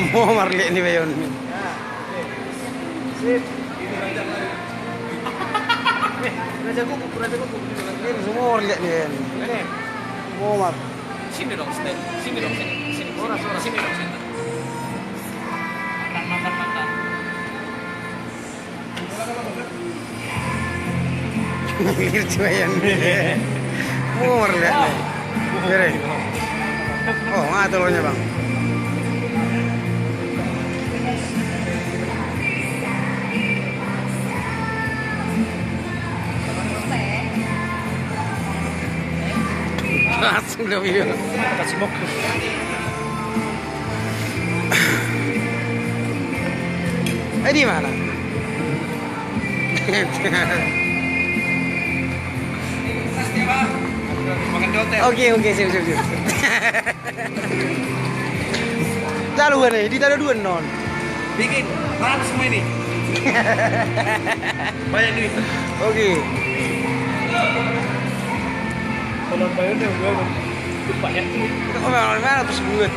Mau marli ni bayon. Sip. Raja kuku. Ini semua marli ni bayon. Ini. Mau mar. Sini dong, sini dong, sini. Ora. Sini dong, sini. Makan. Ini bayon. Mau marli ni. Kere. Oh, nggak telurnya bang. Langsung udah video. Kasih mok. Di mana? Makan di hotel. Oke, siap. Taruhan nih, ditaruh dua non. Bikin barang semua ini. Banyak duit. Oke. Kalau bayarnya gue banyak duit. Oh, mana terus buat.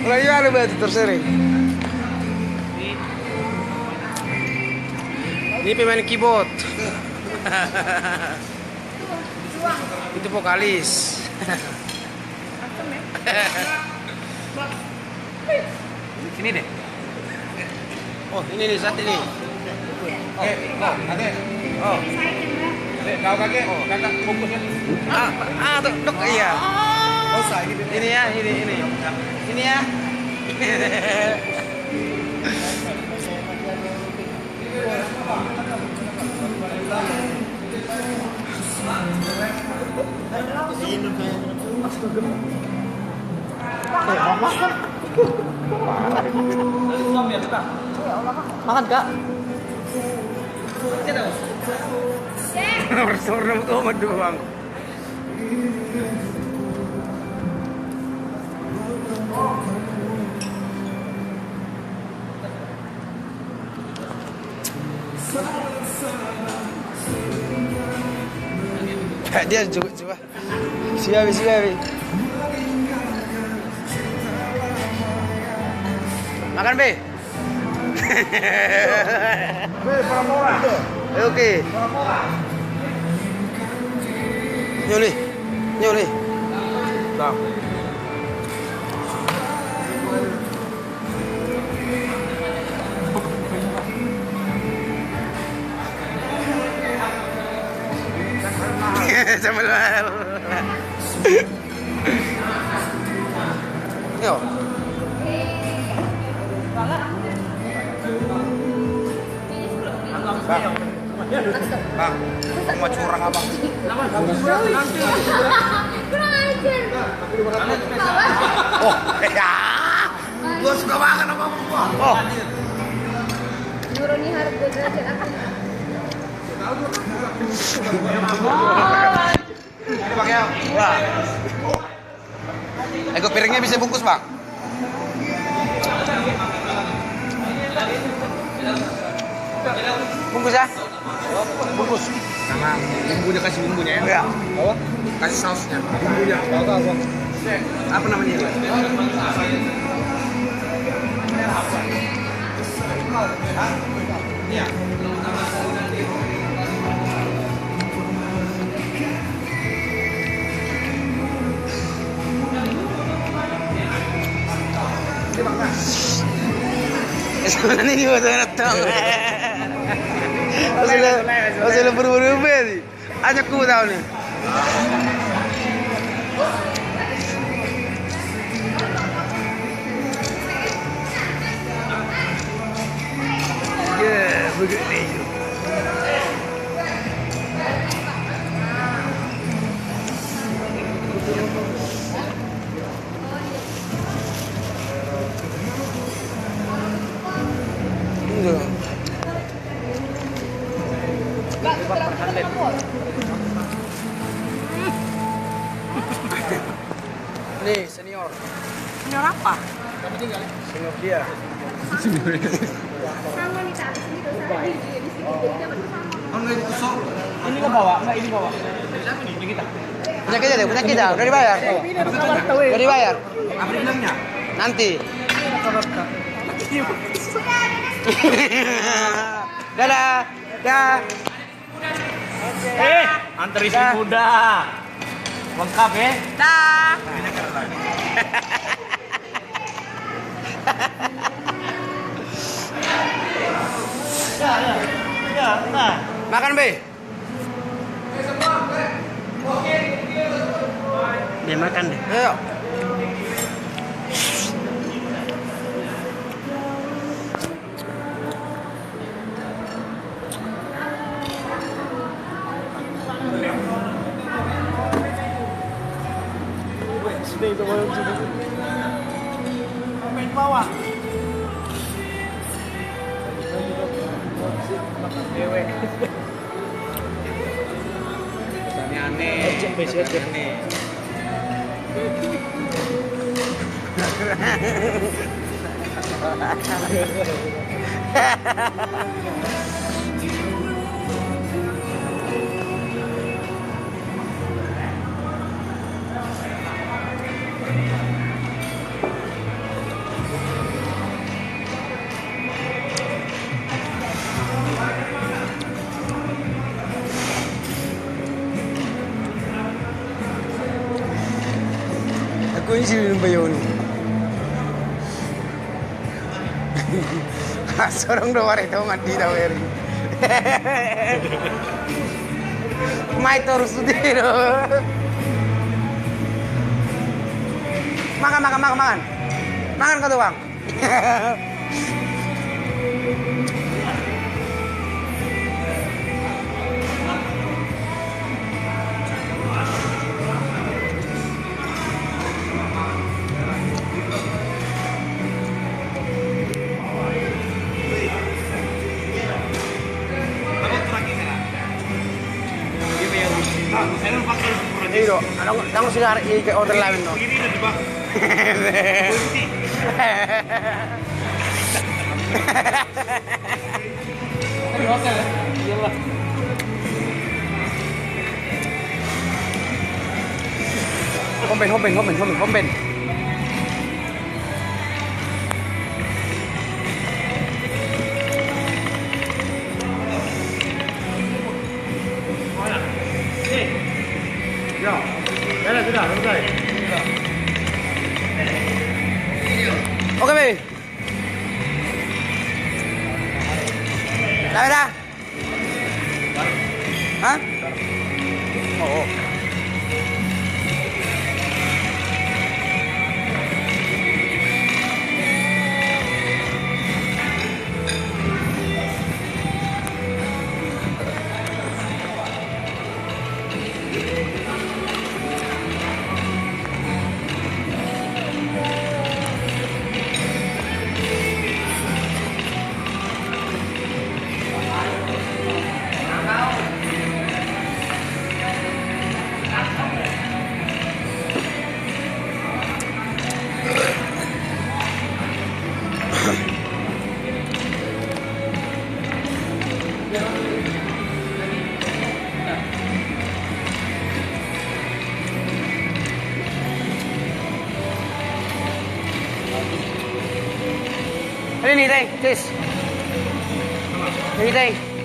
Lagi ada batu tersering. Ini pemain keyboard. Itu vokalis. Sini deh. Oh, ini nih saat ini. Kakek. Oh. Kau kakek. Kakak fokus ya. Dok iya. Oh, saya gitu. Ini ya, ini. Ini ya. Makan Kak. Nomor tuh sama doang. Dia coba. Siap. Makan, Be. Para murah. Oke. Nyoli. Dah. Sambal mahal. Yo. Bang, mau curang abang. Kurang ajar. Oh, ya. Gua suka banget sama gua. Oh. Nuruni harga derajat aku. Ini Bang ya. Wah. Ego piringnya bisa bungkus, Bang. Bungkus ya? Bungkus. Sama bumbunya, kasih bumbunya ya. Ya. Oh, kasih sausnya. Bumbunya. Tahu. Apa namanya ini? Iya. Sebenarnya ini buat anak tahu. Masih buru-buru sih. Ajak ku tahu nih. Ya, begini. Nih, senior. Senior apa? Senior dia. Sama nih tak sini tuh saya di sini jadi dapat sama. Kan nggak ditusuk. Ini ke bawah, enggak ini bawah. Punya kita deh, punya kita. Udah dibayar. Udah dibayar. Apa dibilangnya? Nanti. Dadah. Dah. Antar istri muda. Lengkap ya. Dah. Makan, Be. Dia makan deh. Ayo. Aneh. Ako yung silin ba yun? Sorong doa ito nga di daw eri. May terus dito. Makan. Makan ka doang. Iro, anong sigar i-order namin, no? Homben. Oke, Be. Dah. Hah? Oh. Ini nih, Teh. Cheers. Ini, Teh.